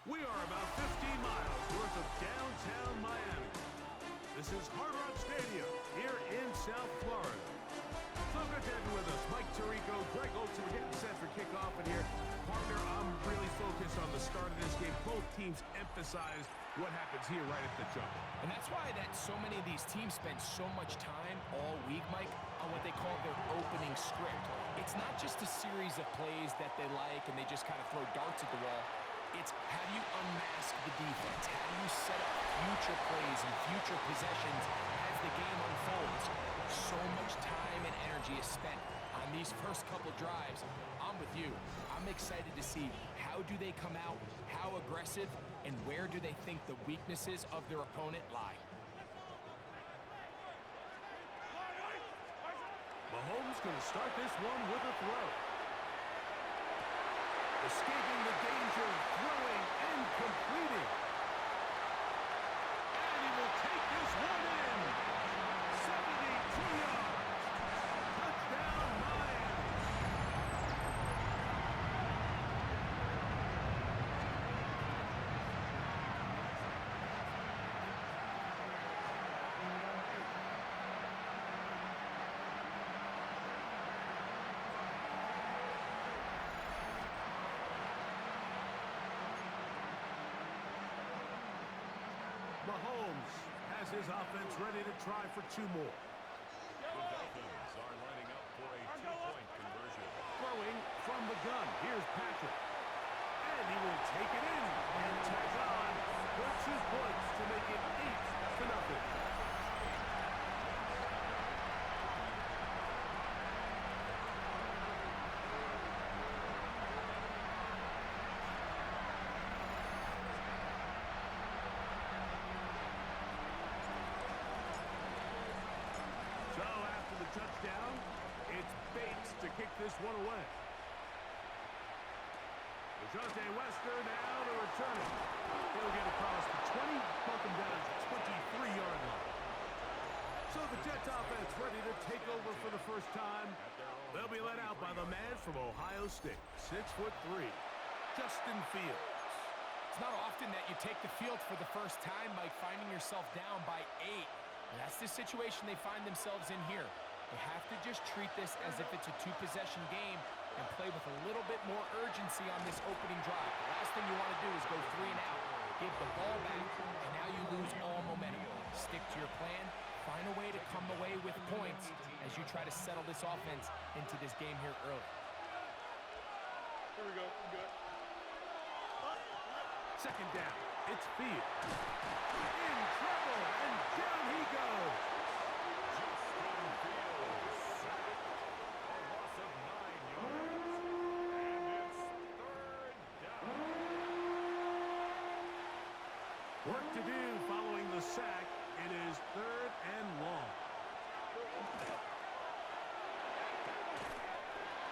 We are about 15 miles north of downtown Miami. This is Hard Rock Stadium here in South Florida. So good to have you with us. Mike Tirico, Greg Olson, we're getting set for kickoff in here. Partner, I'm really focused on the start of this game. Both teams emphasize what happens here right at the jump. And that's why so many of these teams spend so much time all week, Mike, on what they call their opening script. It's not just a series of plays that they like and they just kind of throw darts at the wall. It's how do you unmask the defense? How do you set up future plays and future possessions as the game unfolds? So much time and energy is spent on these first couple drives. I'm with you. I'm excited to see how do they come out, how aggressive, and where do they think the weaknesses of their opponent lie. Mahomes going to start this one with a throw. Escaping the danger, throwing and completing. And he will take this one in. 72 yards. Touchdown, Miami. Mahomes has his offense ready to try for two more. The Dolphins are lining up for a two-point conversion. Throwing from the gun. Here's Patrick. And he will take it in and tack on for 2 points to make it 8-0. So after the touchdown, it's Bates to kick this one away. DeJounte Wester now to return it. He'll get across the 20, bump him down to 23-yard line. So the Jets offense ready to take over for the first time. They'll be led out by the man from Ohio State, 6'3", Justin Fields. It's not often that you take the field for the first time, Mike, finding yourself down by 8. And that's the situation they find themselves in here. They have to just treat this as if it's a two-possession game and play with a little bit more urgency on this opening drive. The last thing you want to do is go 3 and out, give the ball back, and now you lose all momentum. Stick to your plan, find a way to come away with points as you try to settle this offense into this game here early. Here we go. Good. Second down, it's Fields. In trouble, and down he goes. Justin Fields sacked. A loss of 9 yards. And it's third down. Work to do following the sack. It is 3rd and long.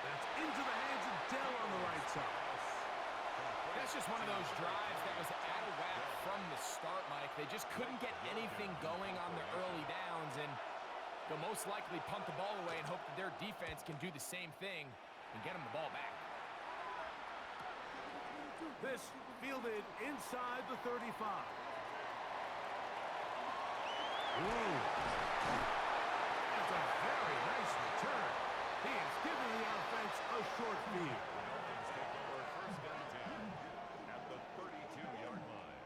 That's into the hands of Dell on the right side. That's just one of those drives that was out of whack from the start, Mike. They just couldn't get anything going on the early downs, and they'll most likely punt the ball away and hope that their defense can do the same thing and get them the ball back. This fielded inside the 35. Ooh. That's a very nice return. He has given the offense a short field. Dolphins take over first and 10 at the 32-yard line.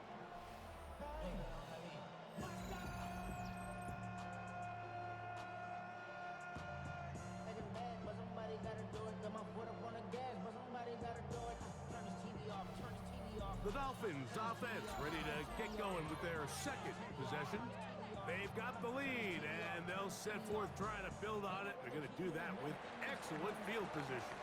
Somebody gotta do it. Got my foot up on the gas, but somebody gotta do it. Turn this TV off. Turn this TV off. The Dolphins offense ready to get going with their second possession. They've got the lead, and they'll set forth trying to build on it. They're going to do that with excellent field position.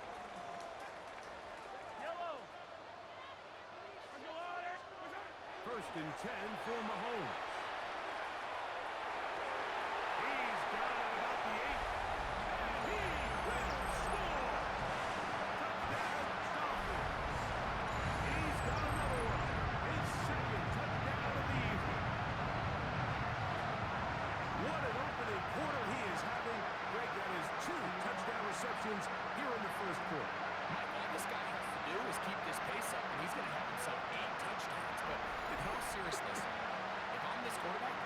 First and 10 for Mahomes. He's got it about the 8. And he will score! Touchdown, Dolphins! He's got another one. His second touchdown of the evening. What an opening quarter he is having. Greg, that is 2 touchdown receptions here in the first quarter. All this guy has to do is keep this pace up, and he's going to have himself 8 touchdowns. But in all seriousness, if I'm this quarterback,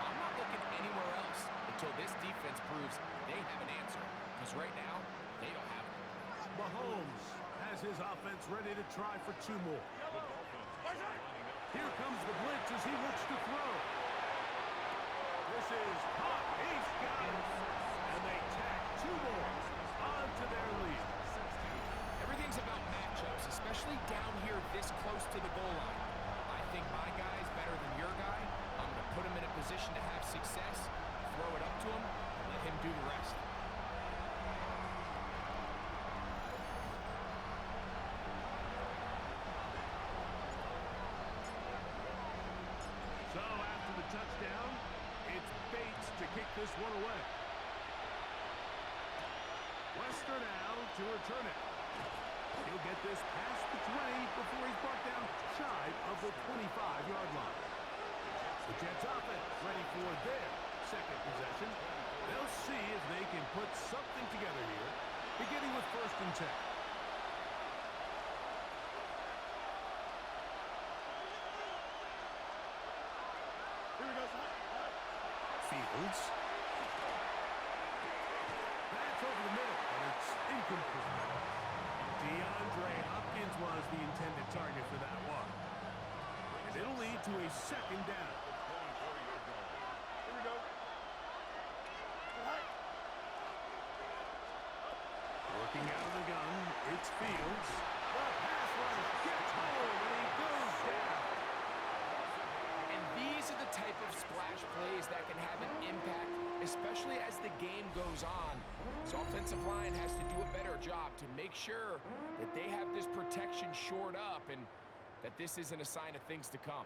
I'm not looking anywhere else until this defense proves they have an answer. Because right now, they don't have it. Mahomes has his offense ready to try for 2 more. Here comes the blitz as he looks to throw. This is hot. He's got it. And they tack 2 more onto their lead. Everything's about matchups, especially down here this close to the goal line. I think my guy's better than your guy. I'm going to put him in a position to have success, throw it up to him, and let him do the rest. So after the touchdown, it's Bates to kick this one away. Wester now to return it. He'll get this past the 20 before he's brought down shy of the 25-yard line. The Jets offense ready for their second possession. They'll see if they can put something together here, beginning with 1st and 10. Fields. That's over the middle, but it's incomplete. DeAndre Hopkins was the intended target for that one. And it'll lead to a 2nd down. Here we go. Working out of the gun, it's Fields. The pass rush gets home, and he goes down. And these are the type of splash plays that can have an impact, especially as the game goes on. This offensive line has to do a better job to make sure that they have this protection shored up and that this isn't a sign of things to come.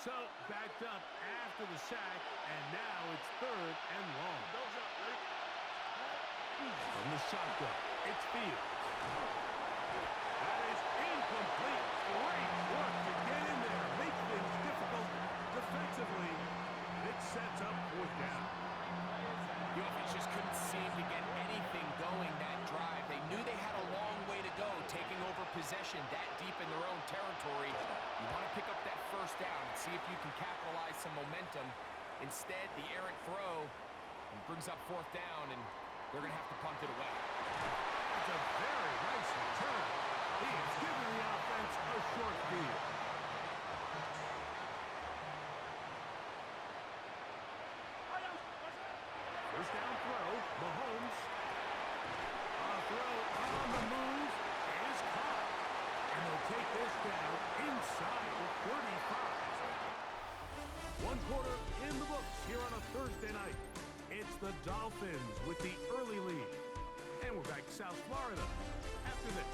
So, backed up after the sack, and now it's 3rd and long. From the shotgun, it's Fields. That is incomplete. Great work to get in there, make things difficult defensively. It sets up 4th down. The offense just couldn't seem to get anything going that drive. They knew they had a long way to go, taking over possession that deep in their own territory. You want to pick up that 1st down and see if you can capitalize some momentum. Instead, the errant throw brings up 4th down, and they're going to have to punt it away. That's a very nice return. He has given the offense a short field. First down throw, Mahomes. A throw on the move is caught. And they'll take this down inside the 35. 1 quarter in the books here on a Thursday night. It's the Dolphins with the early lead. And we're back to South Florida after this.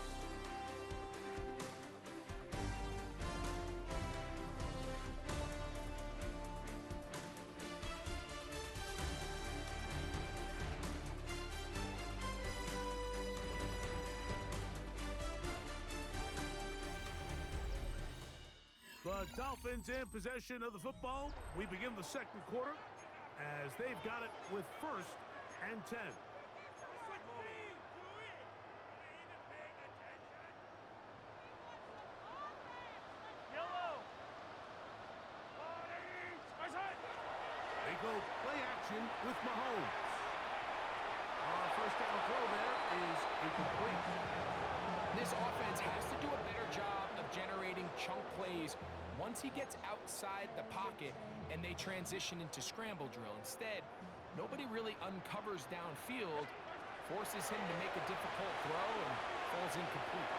The Dolphins in possession of the football. We begin the 2nd quarter as they've got it with 1st and 10. They go play action with Mahomes. Our 1st down throw there is incomplete. This offense has to do a better job of generating chunk plays once he gets outside the pocket and they transition into scramble drill. Instead, nobody really uncovers downfield, forces him to make a difficult throw, and falls incomplete.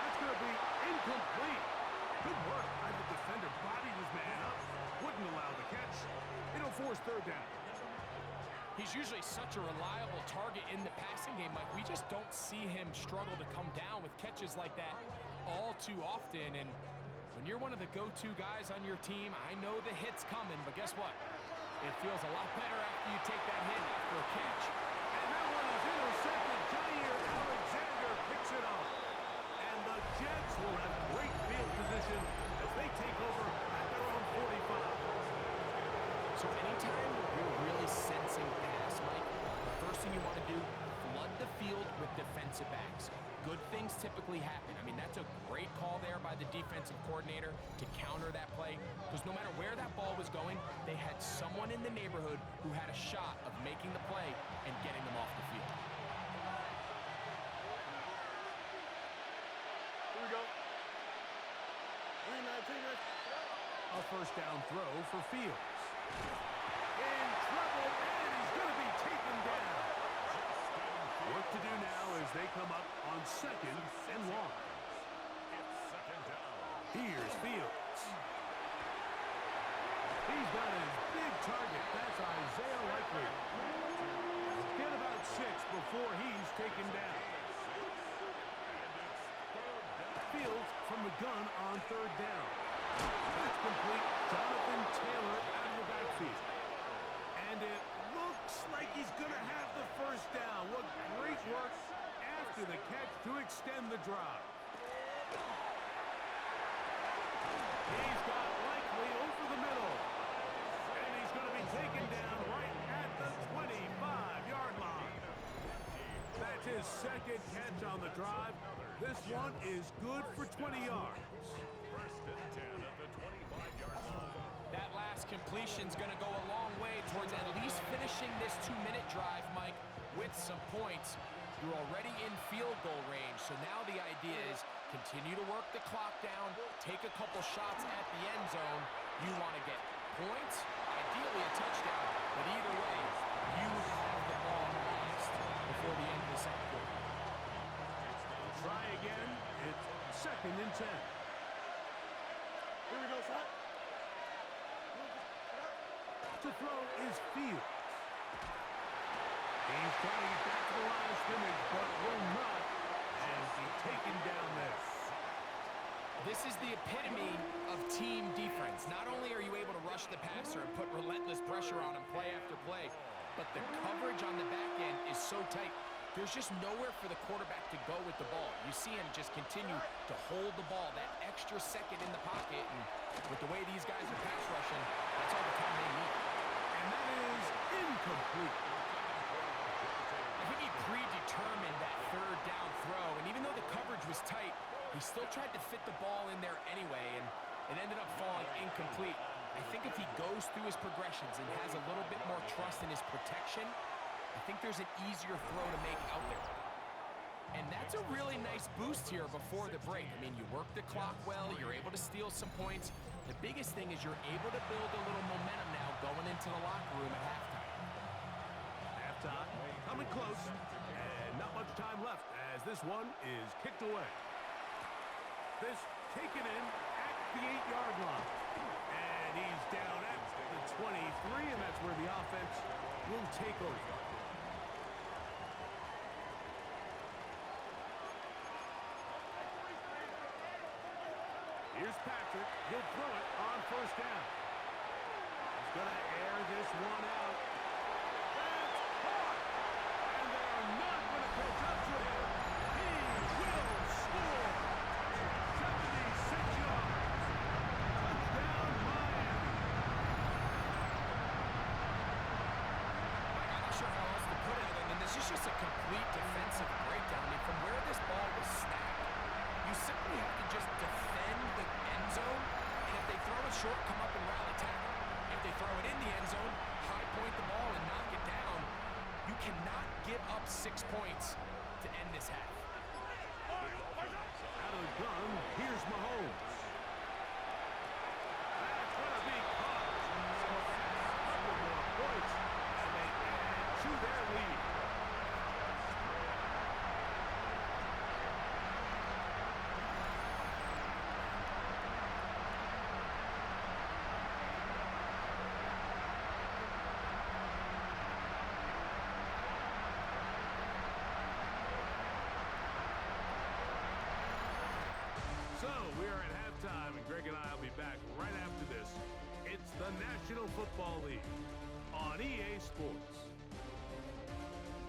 That's going to be incomplete. Good work by the defender. Bodied his man up. Wouldn't allow the catch. It'll force 3rd down. He's usually such a reliable target in the passing game. Like, we just don't see him struggle to come down with catches like that all too often. And when you're one of the go-to guys on your team, I know the hit's coming, but guess what? It feels a lot better after you take that hit after a catch. And that one is intercepted. Jair Alexander picks it up. And the Jets will have great field position as they take over at their own 45. So anytime you're really sensing pass, Mike, the first thing you want to do, flood the field with defensive backs. Good things typically happen. I mean, that's a great call there by the defensive coordinator to counter that play, because no matter where that ball was going, they had someone in the neighborhood who had a shot of making the play and getting them off the field. Here we go. A first down throw for Fields. In trouble, and he's going to be taken down. Work to do now as they come up on 2nd and long. It's 2nd down. Here's Fields. He's got his big target. That's Isaiah Likely. Get about 6 before he's taken down. Fields from the gun on 3rd down. That's complete. Jonathan Taylor out of the backfield. And it looks like he's going to have the first down. What great work after the catch to extend the drive. He's got Likely over the middle. And he's going to be taken down right at the 25-yard line. That's his 2nd catch on the drive. This one is good for 20 yards. 1st and 10 at the 25-yard line. That last completion's going to go a long way towards at least finishing this 2-minute drive, Mike, with some points. You're already in field goal range, so now the idea is continue to work the clock down, take a couple shots at the end zone. You want to get points, ideally a touchdown, but either way, you have the ball lost before the end of the second quarter. Try again. It's 2nd and 10. Here we go, son. To throw is Fields. He's trying to get back to the line of scrimmage, but will not, and be taken down there. This is the epitome of team defense. Not only are you able to rush the passer and put relentless pressure on him play after play, but the coverage on the back end is so tight. There's just nowhere for the quarterback to go with the ball. You see him just continue to hold the ball, that extra second in the pocket, and with the way these guys are pass rushing, that's all the time they need. And that is incomplete. I think he predetermined that 3rd down throw, and even though the coverage was tight, he still tried to fit the ball in there anyway, and it ended up falling incomplete. I think if he goes through his progressions and has a little bit more trust in his protection, I think there's an easier throw to make out there. And that's a really nice boost here before the break. I mean, you work the clock well, you're able to steal some points. The biggest thing is you're able to build a little momentum now going into the locker room at halftime. Halftime coming close, and not much time left as this one is kicked away. This taken in at the 8-yard line. And he's down at the 23, and that's where the offense will take over. Here's Patrick. He'll throw it on 1st down. He's going to air this one out. That's caught! And they're not going to catch up to him. He will score! 76 yards. Touchdown, Miami. I'm not sure how else to put it other than this is just a complete defensive breakdown. I mean, from where this ball was snapped, you simply have to just defend the end zone, and if they throw it short, come up and rally tackle. If they throw it in the end zone, high point the ball and knock it down. You cannot give up 6 points to end this half. Out of the gun, here's Mahomes. That's going to be caught. So a couple more points, and they add to their lead. So, we are at halftime, and Greg and I will be back right after this. It's the National Football League on EA Sports.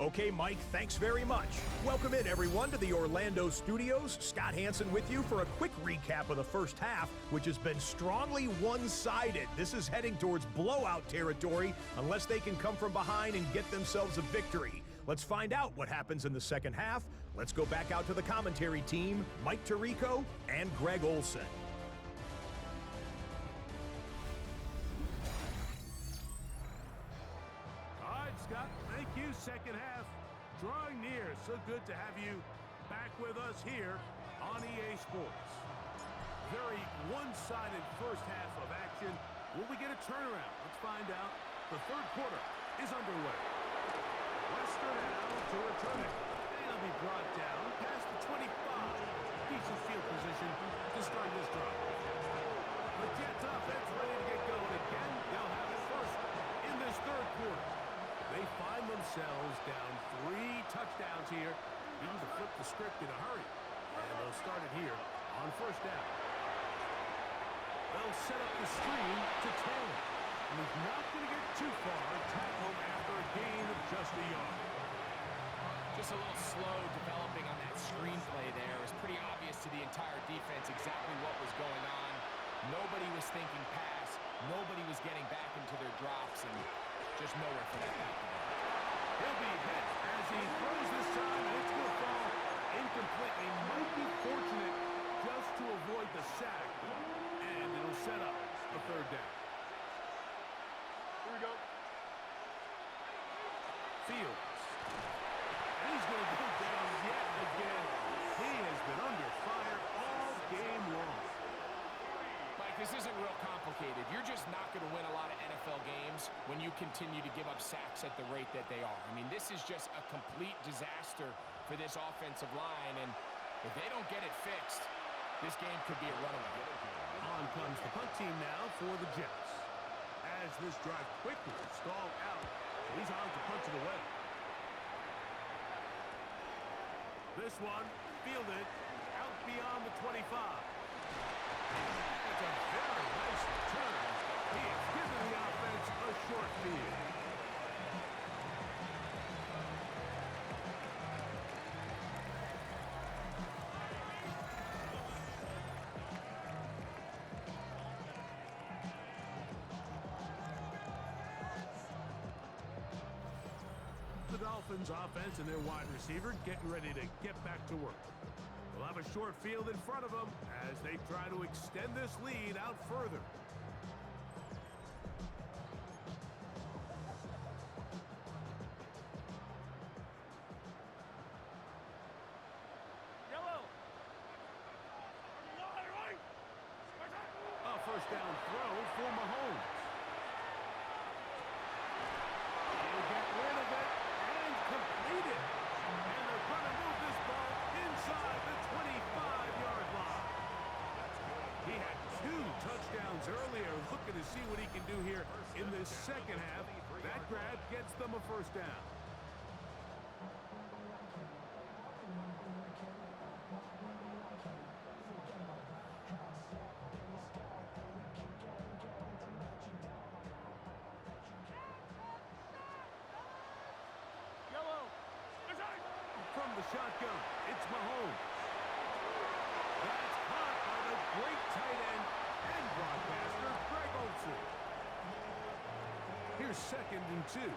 Okay, Mike, thanks very much. Welcome in, everyone, to the Orlando studios. Scott Hansen with you for a quick recap of the first half, which has been strongly one-sided. This is heading towards blowout territory unless they can come from behind and get themselves a victory. Let's find out what happens in the second half. Let's go back out to the commentary team, Mike Tirico and Greg Olson. All right, Scott, thank you. Second half drawing near. So good to have you back with us here on EA Sports. Very one-sided first half of action. Will we get a turnaround? Let's find out. The third quarter is underway. Western now to return it. And it'll be brought down past the 25. Decent field position to start this drive. The Jets offense ready to get going again. They'll have it first in this third quarter. They find themselves down 3 touchdowns here. Need to flip the script in a hurry. And they'll start it here on first down. They'll set up the screen to Taylor. And he's not going to get too far. Tackled after a gain of just a yard. Just a little slow developing on that screenplay there. It was pretty obvious to the entire defense exactly what was going on. Nobody was thinking pass. Nobody was getting back into their drops, and just nowhere for that back. He'll be hit as he throws this time. It's going to fall incomplete. He might be fortunate just to avoid the sack. And it'll set up a third down. Here we go. Fields. And he's going to go down yet again. He has been under fire all game long. Mike, this isn't real complicated. You're just not going to win a lot of NFL games when you continue to give up sacks at the rate that they are. I mean, this is just a complete disaster for this offensive line, and if they don't get it fixed, this game could be a runaway. On comes the punt team now for the Jets. As this drive quickly stalled out, he's on to punt it away. This one fielded out beyond the 25. It's a very nice return. He has given the offense a short field. The Dolphins offense and their wide receiver getting ready to get back to work. They'll have a short field in front of them as they try to extend this lead out further. A first down throw for Mahomes. He'll get rid of it and complete it. And they're going to move this ball inside the 25-yard line. He had 2 touchdowns earlier. Looking to see what he can do here in this second half. That grab gets them a first down. From the shotgun, it's Mahomes. That's caught by the great tight end and broadcaster, Greg Olson. Here's 2nd and 2.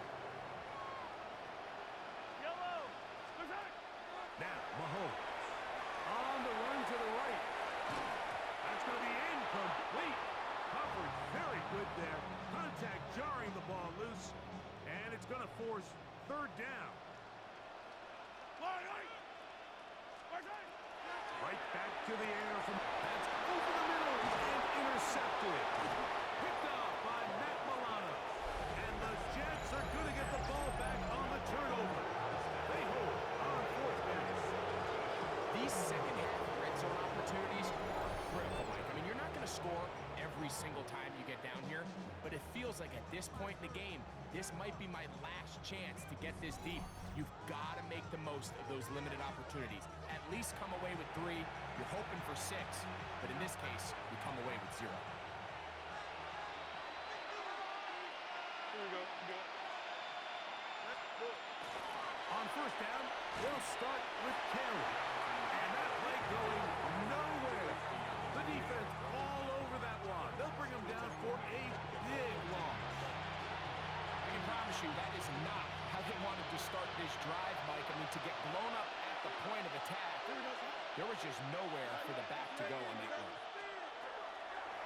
Now, Mahomes. On the run to the right. That's going to be incomplete. Coverage very good there. Contact jarring the ball loose. And it's going to force third down. Right back to the air from that's over the middle and intercepted. Picked off by Matt Milano. And the Jets are going to get the ball back on the turnover. They hold on fourth down. These second half red zone opportunities are critical, Mike. I mean, you're not going to score every single time you get down here, but it feels like at this point in the game, this might be my last chance to get this deep. You've got to make the most of those limited opportunities. At least come away with 3. You're hoping for 6, but in this case, you come away with 0. Here we go. On first down, they'll start with Taylor. And that play going nowhere. The defense all over that one. They'll bring him down for a big loss. I can promise you that is not how they wanted to start this drive, Mike. I mean, to get blown up at the point of attack, there was just nowhere for the back to go on that one.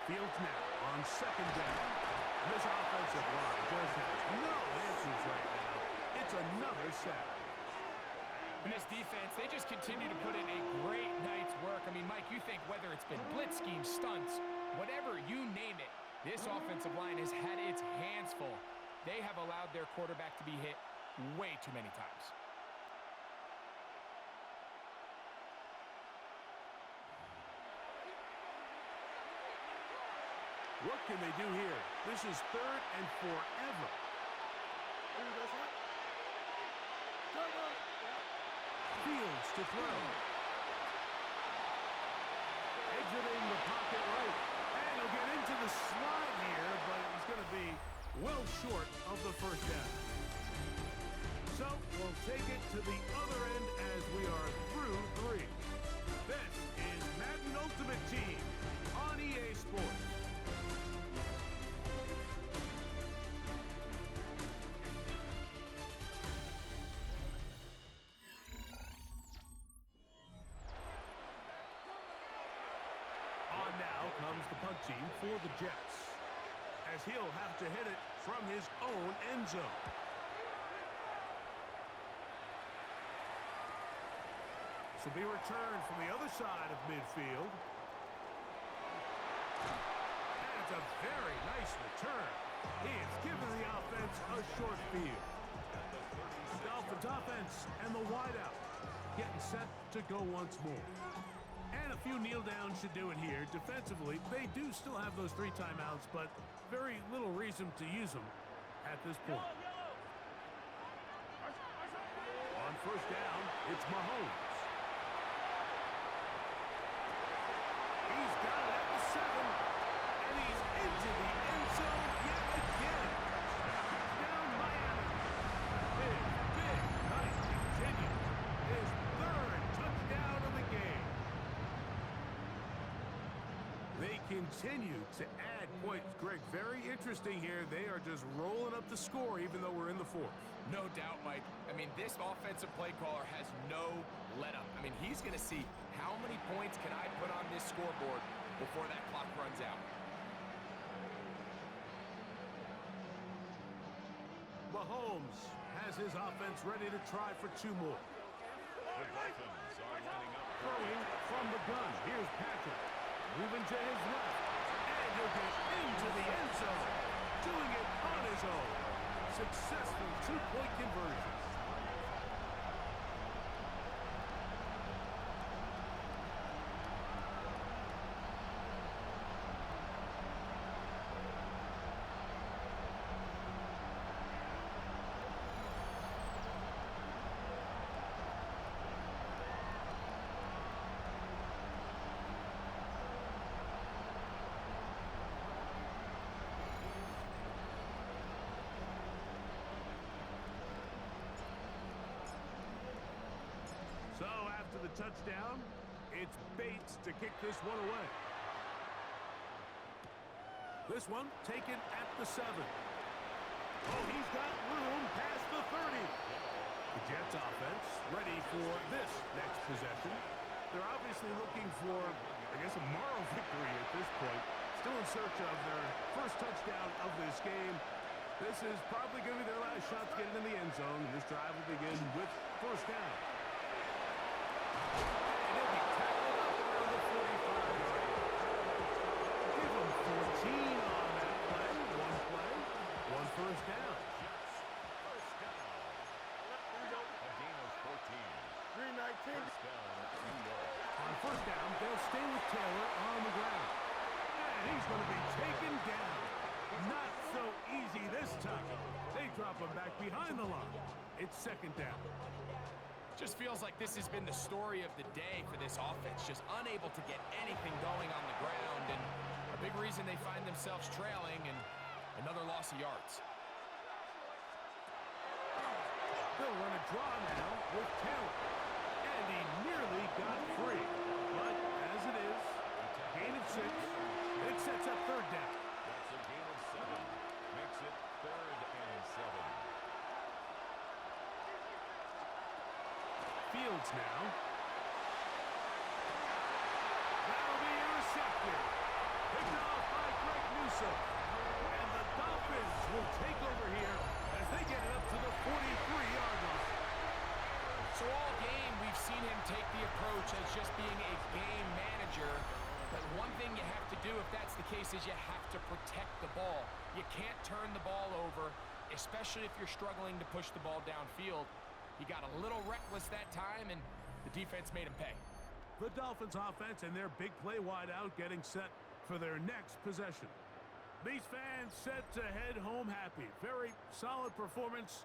Fields now on second down. This offensive line just has no answers right now. It's another sack. And this defense, they just continue to put in a great night's work. I mean, Mike, you think whether it's been blitz schemes, stunts, whatever you name it, this offensive line has had its hands full. They have allowed their quarterback to be hit way too many times. What can they do here? This is third and forever. Fields to throw. Exiting the pocket right. And he'll get into the slide here, but he's going to be well short of the first down. So we'll take it to the other end as we are through three. This is Madden Ultimate Team on EA Sports. On now comes the punt team for the Jets, as he'll have to hit it from his own end zone. This will be returned from the other side of midfield. And it's a very nice return. He has given the offense a short field. Dolphins offense and the wideout getting set to go once more. And a few kneel downs should do it here. Defensively, they do still have those 3 timeouts, but very little reason to use them at this point. On first down, it's Mahomes. He's got it at the 7, and he's into the end zone yet again. Down Miami. His big night continues. His 3rd touchdown of the game. They continue to add points, Greg. Very interesting here. They are just rolling up the score even though we're in the 4th. No doubt, Mike. I mean, this offensive play caller has no let-up. I mean, he's going to see how many points can I put on this scoreboard before that clock runs out. Mahomes has his offense ready to try for 2 more. The Dolphins are lining up. Throwing from the gun. Here's Patrick. Moving to his left. And he'll get into the end zone. Doing it on his own. Successful 2-point conversion. So after the touchdown, it's Bates to kick this one away. This one taken at the 7. Oh, he's got room past the 30. The Jets offense ready for this next possession. They're obviously looking for, I guess, a moral victory at this point. Still in search of their first touchdown of this game. This is probably going to be their last shot to get it in the end zone. This drive will begin with first down. And he'll be tackled up around the 45-yard line. Give him 14 on that play. One first down. First down. A gain of 14. 319. First down, New York. On first down, they'll stay with Taylor on the ground. And he's going to be taken down. Not so easy this time. They drop him back behind the line. It's second down. Just feels like this has been the story of the day for this offense. Just unable to get anything going on the ground. And a big reason they find themselves trailing and another loss of yards. They'll run a draw now with Taylor. And he nearly got free. But as it is, gain of 6. It sets up third down. That's a gain of 7. Makes it 3rd and 7. Fields now. That'll be intercepted. Picked off by Greg Newsome. And the Dolphins will take over here as they get it up to the 43-yard line. So all game, we've seen him take the approach as just being a game manager. But one thing you have to do if that's the case is you have to protect the ball. You can't turn the ball over, especially if you're struggling to push the ball downfield. He got a little reckless that time, and the defense made him pay. The Dolphins offense and their big play wide out getting set for their next possession. These fans set to head home happy. Very solid performance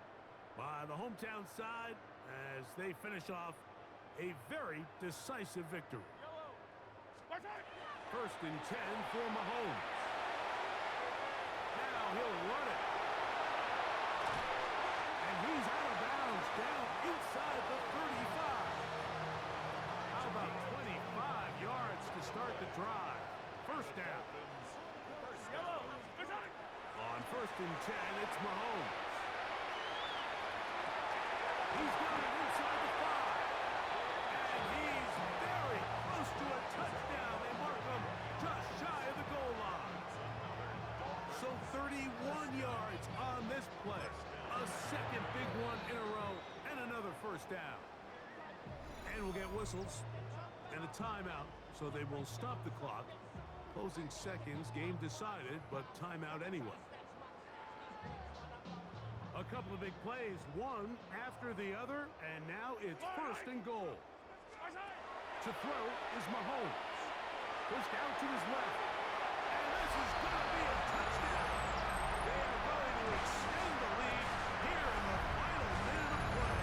by the hometown side as they finish off a very decisive victory. First and 10 for Mahomes. Now he'll run it. And he's out of bounds down inside the 35. How about 25 yards to start the drive? First down. On first and 10, it's Mahomes. He's got it inside the 5. And he's very close to a touchdown. They mark him just shy of the goal line. So 31 yards on this play. A second big one in a row and another first down. And we'll get whistles and a timeout, so they will stop the clock. Closing seconds, game decided, but timeout anyway. A couple of big plays, one after the other, and now it's first and goal. To throw is Mahomes. Pushed out to his left. And this is going to be a touchdown. They are going to extend the lead here in the final minute of play.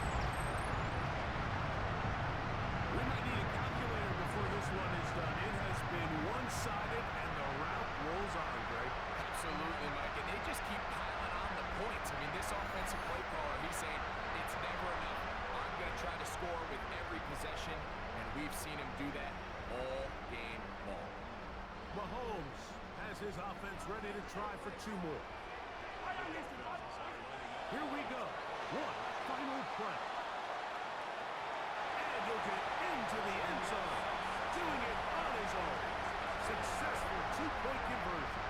We might need a calculator before this one is done. It has been one-sided, and the route rolls on, Greg. Absolutely, Mike. And they just keep piling on the points. I mean, this offensive play caller, he's saying it's never enough. I'm going to try to score with every possession, and we've seen him do that all game long. Mahomes has his offense ready to try for 2 more. Here we go. One final play. And he'll get into the end zone, doing it on his own. Successful 2-point conversion.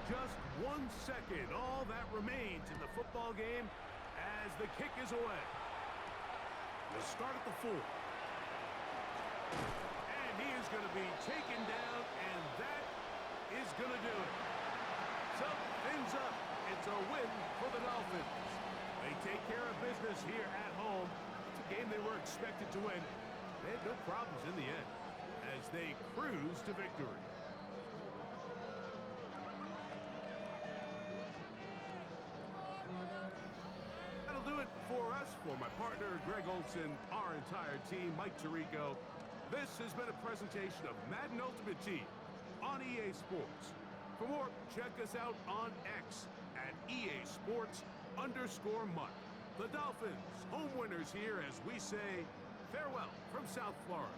Just 1 second, all that remains in the football game as the kick is away. We'll start at the 4. And he is going to be taken down, and that is going to do it. So, things up. It's a win for the Dolphins. They take care of business here at home. It's a game they were expected to win. They had no problems in the end as they cruise to victory. Do it for us, for my partner Greg Olson, our entire team, Mike Tirico. This has been a presentation of Madden Ultimate Team on EA Sports. For more, check us out on X at EA Sports_Mutt. The Dolphins, home winners here as we say farewell from South Florida.